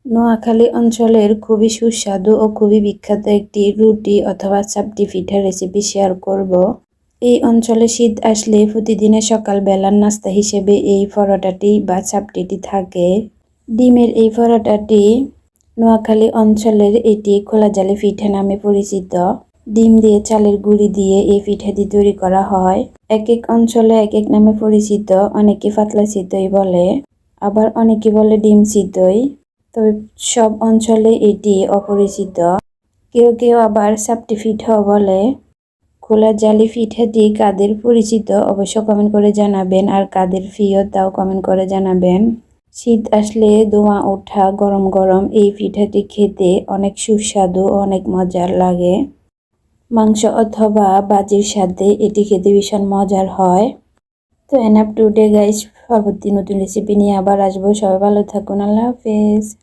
নোয়াখালী অঞ্চলের খুবই সুস্বাদু ও খুবই বিখ্যাত একটি রুটি অথবা চাপটি পিঠার রেসিপি শেয়ার করব। এই অঞ্চলে শীত আসলে প্রতিদিনের সকালবেলার নাস্তা হিসেবে এই পরোটাটি বা চাপটিটি থাকে। ডিমের এই পরোটাটি নোয়াখালী অঞ্চলের এটি খোলা জালি পিঠা নামে পরিচিত। ডিম দিয়ে চালের গুঁড়ি দিয়ে এই পিঠাটি তৈরি করা হয়। এক এক অঞ্চলে এক এক নামে পরিচিত। অনেকে পাতলা চিতই বলে, আবার অনেকে বলে ডিম চিতই। তবে সব অঞ্চলে এটি অপরিচিত। কেউ কেউ আবার চাপটি পিঠাও বলে। খোলা জালি পিঠাটি কাদের পরিচিত অবশ্য কমেন্ট করে জানাবেন, আর কাদের প্রিয় তাও কমেন্ট করে জানাবেন। শীত আসলে ধোঁয়া ওঠা গরম গরম এই পিঠাটি খেতে অনেক সুস্বাদু ও অনেক মজার লাগে। মাংস অথবা বাজির সাথে এটি খেতে ভীষণ মজার হয়। তো এনাফ টুডে গাইস, পরবর্তী নতুন রেসিপি নিয়ে আবার আসবো। সবাই ভালো থাকুন। আল্লাহ হাফেজ।